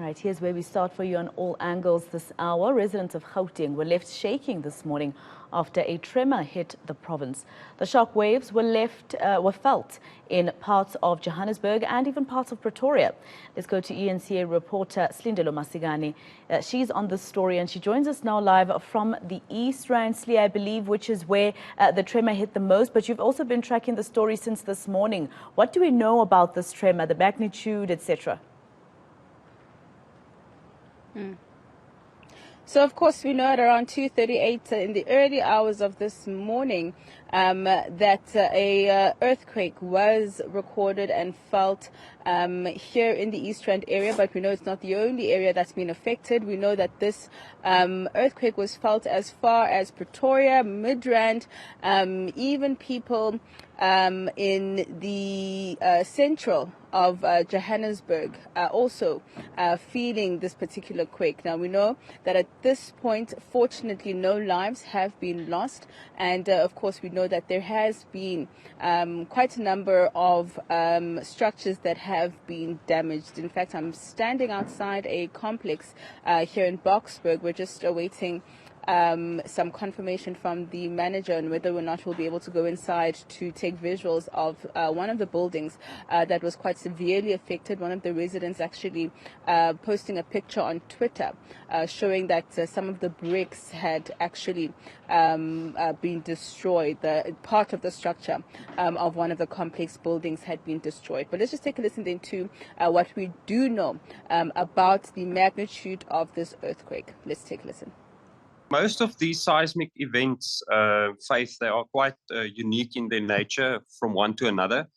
Right, here's where we start for you on all angles this hour. Residents of Gauteng were left shaking this morning after a tremor hit the province. The shock waves were felt in parts of Johannesburg and even parts of Pretoria. Let's go to eNCA reporter Slindelo Masikane. She's on this story and she joins us now live from the East Rand, I believe, which is where the tremor hit the most. But you've also been tracking the story since this morning. What do we know about this tremor, the magnitude, etc.? So, of course, we know at around 2:38 in the early hours of this morning that a earthquake was recorded and felt here in the East Rand area, but we know it's not the only area that's been affected. We know that this earthquake was felt as far as Pretoria, Midrand, even people in the central of Johannesburg are also feeling this particular quake. Now, we know that at this point, fortunately, no lives have been lost. And of course, we know that there has been quite a number of structures that have been damaged. In fact, I'm standing outside a complex here in Boksburg. We're just awaiting some confirmation from the manager on whether or not we'll be able to go inside to take visuals of one of the buildings that was quite severely affected. One of the residents actually posting a picture on Twitter showing that some of the bricks had actually been destroyed. The part of the structure of one of the complex buildings had been destroyed. But let's just take a listen then to what we do know about the magnitude of this earthquake. Let's take a listen. Most of these seismic events, Faith, they are quite unique in their nature from one to another.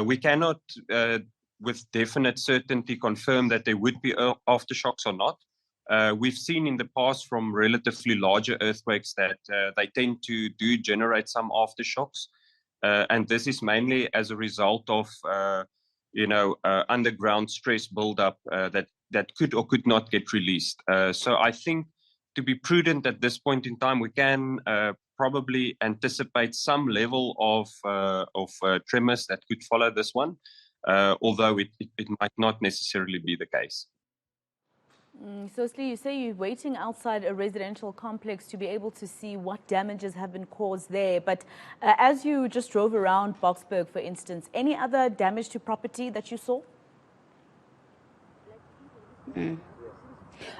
We cannot, with definite certainty, confirm that there would be aftershocks or not. We've seen in the past from relatively larger earthquakes that they tend to generate some aftershocks. And this is mainly as a result of, underground stress buildup that could or could not get released. So I think, to be prudent at this point in time, we can probably anticipate some level of tremors that could follow this one, although it might not necessarily be the case. So, Slee, you say you're waiting outside a residential complex to be able to see what damages have been caused there. But as you just drove around Boksburg, for instance, any other damage to property that you saw?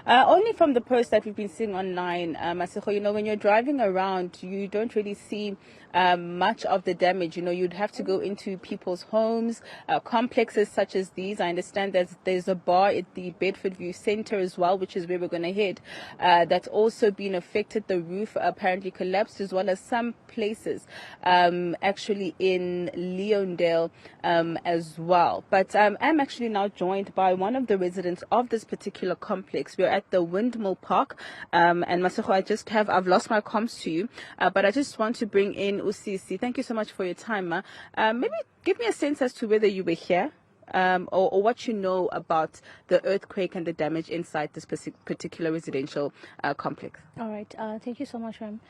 Only from the posts that we've been seeing online, Masiko, when you're driving around, you don't really see much of the damage. You'd have to go into people's homes, complexes such as these. I understand there's a bar at the Bedford View Center as well, which is where we're going to head. That's also been affected. The roof apparently collapsed, as well as some places actually in Leondale as well. But I'm actually now joined by one of the residents of this particular complex. We're at the Windmill Park, and Masiko, I've lost my comms to you, but I just want to bring in Usisi. Thank you so much for your time, Ma. Maybe give me a sense as to whether you were here, or what you know about the earthquake and the damage inside this particular residential complex. All right. Thank you so much, ma'am.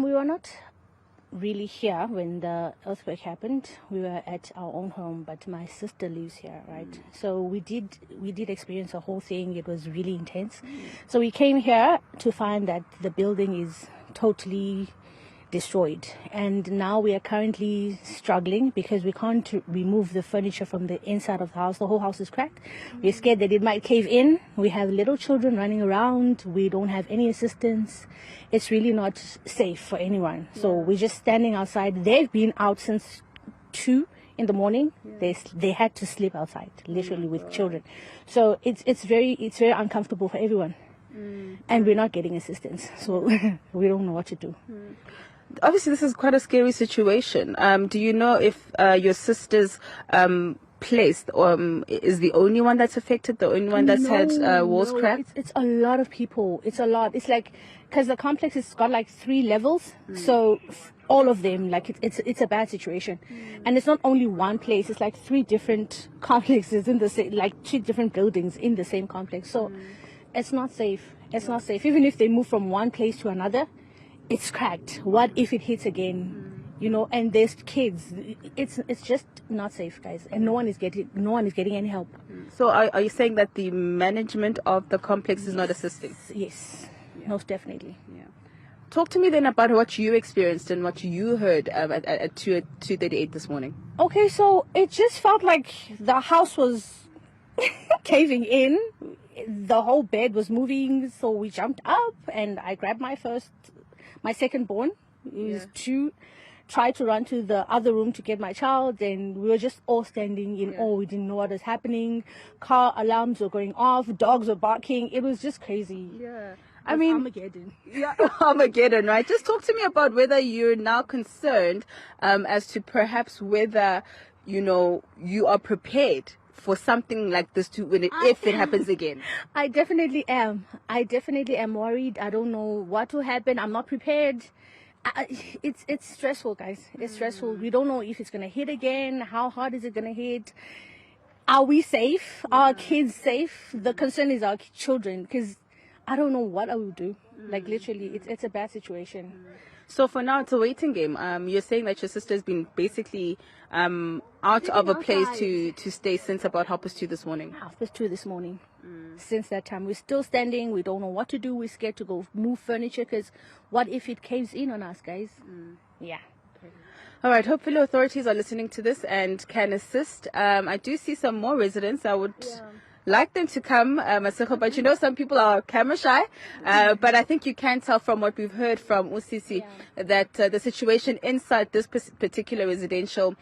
We were not really here when the earthquake happened. We were at our own home, but my sister lives here, right? So we did experience the whole thing. It was really intense. So we came here to find that the building is totally destroyed, and now we are currently struggling because we can't remove the furniture from the inside of the house. The whole house is cracked. We're scared that it might cave in. We have little children running around. We don't have any assistance. It's really not safe for anyone. So we're just standing outside. They've been out since 2 in the morning. They had to sleep outside, literally, with children. So it's very uncomfortable for everyone, and we're not getting assistance. So we don't know what to do. Obviously, this is quite a scary situation. Do you know if your sister's place is the only one that's affected, the only one that's had walls cracked? It's a lot of people. It's a lot. It's like, because the complex has got like 3 levels, so all of them, like it's a bad situation. And it's not only one place. It's like 3 different complexes in the same, like 2 different buildings in the same complex. So it's not safe. It's not safe. Even if they move from one place to another, it's cracked. What if it hits again? you know, and there's kids. It's just not safe, guys, and no one is getting any help. So are you saying that the management of the complex is not assisting? Yes, most definitely. Yeah. Talk to me then about what you experienced and what you heard at 2:38 this morning. Okay, so it just felt like the house was caving in. The whole bed was moving, so we jumped up and I grabbed my second born, who was 2, tried to run to the other room to get my child, and we were just all standing in awe. We didn't know what was happening. Car alarms were going off, dogs were barking. It was just crazy. Yeah. I mean, Armageddon. Yeah, Armageddon, right? Just talk to me about whether you're now concerned as to perhaps whether, you know, you are prepared for something like this if it happens again. I definitely am. I definitely am worried. I don't know what will happen. I'm not prepared. It's stressful, guys. It's stressful. We don't know if it's going to hit again. How hard is it going to hit? Are we safe? Are our kids safe? The concern is our children, because I don't know what I will do. Like, literally, it's a bad situation. So for now, it's a waiting game. You're saying that your sister's been basically out of a place to stay since about 2:30 this morning. 2:30 this morning. Since that time, we're still standing. We don't know what to do. We're scared to go move furniture, because what if it caves in on us, guys? Yeah. All right. Hopefully authorities are listening to this and can assist. I do see some more residents. I would like them to come, Masego, but you know, some people are camera shy. But I think you can tell from what we've heard from Usisi that the situation inside this particular residential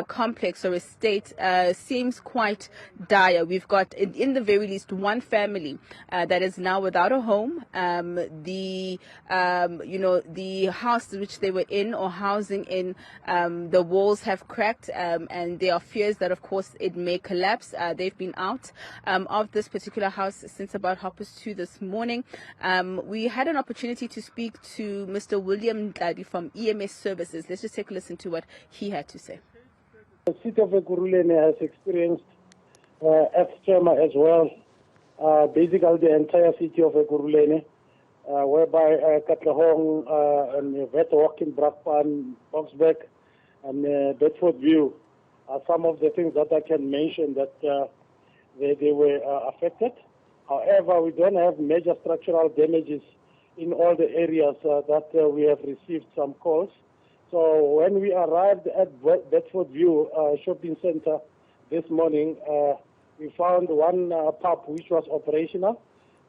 complex or estate seems quite dire. We've got, in the very least, one family that is now without a home. The house which they were in or housing in, the walls have cracked, and there are fears that, of course, it may collapse. They've been out of this particular house since about 2:30 this morning. We had an opportunity to speak to Mr. William Dlabi from EMS Services. Let's just take a listen to what he had to say. The city of Ekurhuleni has experienced earth tremor as well. Basically, the entire city of Ekurhuleni, whereby Katlehong and Wetwalk, Brakpan, Boxbeck, and Bedford View are some of the things that I can mention that they were affected. However, we don't have major structural damages in all the areas that we have received some calls. So when we arrived at Bedford View Shopping Center this morning, we found one pub which was operational,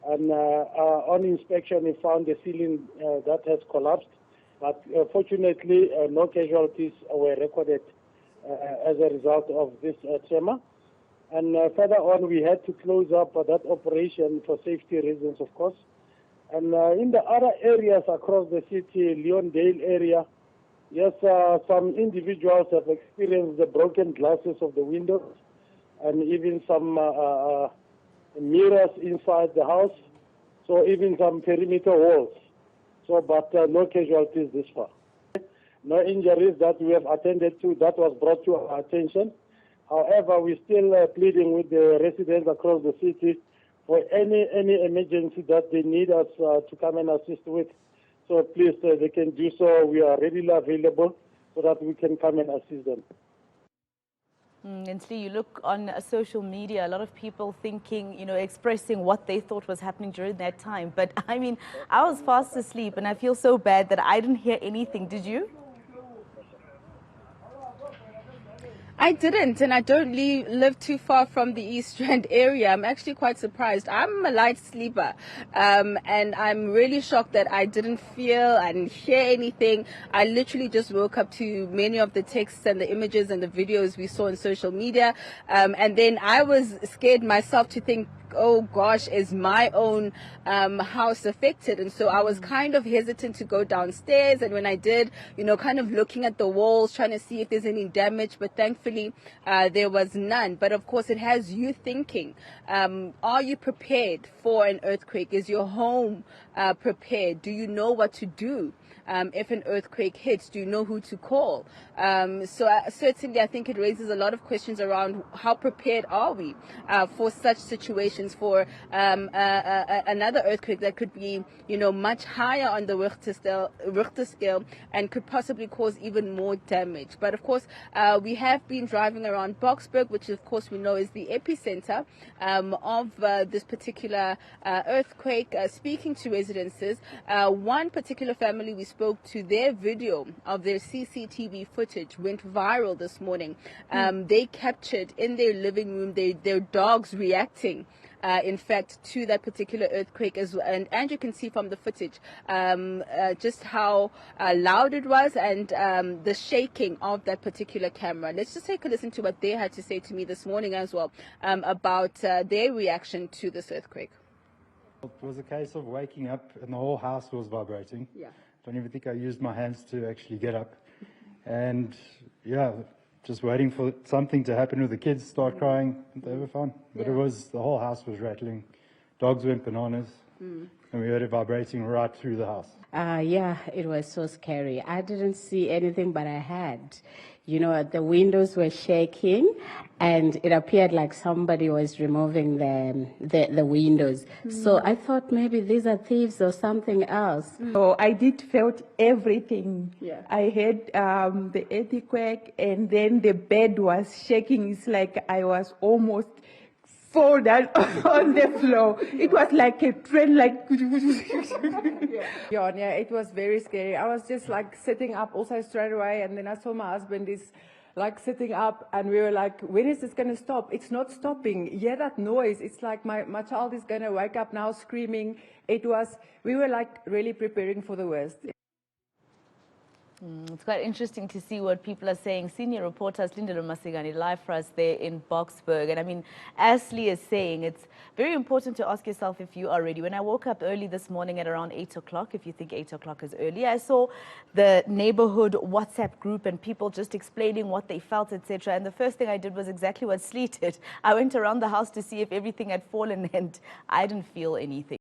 and on inspection we found the ceiling that has collapsed. But fortunately, no casualties were recorded as a result of this tremor. And further on, we had to close up that operation for safety reasons, of course. And in the other areas across the city, Leondale area, yes, some individuals have experienced the broken glasses of the windows and even some mirrors inside the house, so even some perimeter walls. So, but no casualties this far. No injuries that we have attended to that was brought to our attention. However, we're still pleading with the residents across the city for any emergency that they need us to come and assist with. So please, they can do so. We are readily available so that we can come and assist them. And Slee, you look on social media, a lot of people thinking, expressing what they thought was happening during that time. But I mean, I was fast asleep and I feel so bad that I didn't hear anything. Did you? I didn't, and I don't live too far from the East Rand area. I'm actually quite surprised. I'm a light sleeper, and I'm really shocked that I didn't hear anything. I literally just woke up to many of the texts and the images and the videos we saw on social media, and then I was scared myself to think, oh gosh, is my own house affected? And so I was kind of hesitant to go downstairs, and when I did, kind of looking at the walls, trying to see if there's any damage, but thankfully there was none. But of course it has you thinking, are you prepared for an earthquake? Is your home prepared? Do you know what to do? If an earthquake hits, do you know who to call? Certainly I think it raises a lot of questions around how prepared are we for such situations. indications for another earthquake that could be, much higher on the Richter scale and could possibly cause even more damage. But of course, we have been driving around Boksburg, which of course we know is the epicenter of this particular earthquake, speaking to residences. One particular family we spoke to, their video of their CCTV footage went viral this morning. They captured in their living room their dogs reacting, in fact, to that particular earthquake as well. And you can see from the footage just how loud it was and the shaking of that particular camera. Let's just take a listen to what they had to say to me this morning as well about their reaction to this earthquake. It was a case of waking up and the whole house was vibrating. Yeah. Don't even think I used my hands to actually get up. And yeah, just waiting for something to happen with the kids, start crying, and they were fine. But Yeah. the whole house was rattling. Dogs went bananas. And we heard it vibrating right through the house. Yeah, it was so scary. I didn't see anything, but I had. The windows were shaking, and it appeared like somebody was removing the windows. So I thought maybe these are thieves or something else. So I did felt everything. Yeah. I heard the earthquake, and then the bed was shaking. It's like I was almost fall down on the floor. It was like a train, like. Yeah, it was very scary. I was just like sitting up also straight away, and then I saw my husband is like sitting up, and we were like, when is this going to stop? It's not stopping. Hear that noise. It's like my child is going to wake up now screaming. We were like really preparing for the worst. It's quite interesting to see what people are saying. Senior reporter Slindelo Masikane live for us there in Boksburg. And I mean, as Lee is saying, it's very important to ask yourself if you are ready. When I woke up early this morning at around 8 o'clock, if you think 8 o'clock is early, I saw the neighborhood WhatsApp group and people just explaining what they felt, etc. And the first thing I did was exactly what Slee did. I went around the house to see if everything had fallen, and I didn't feel anything.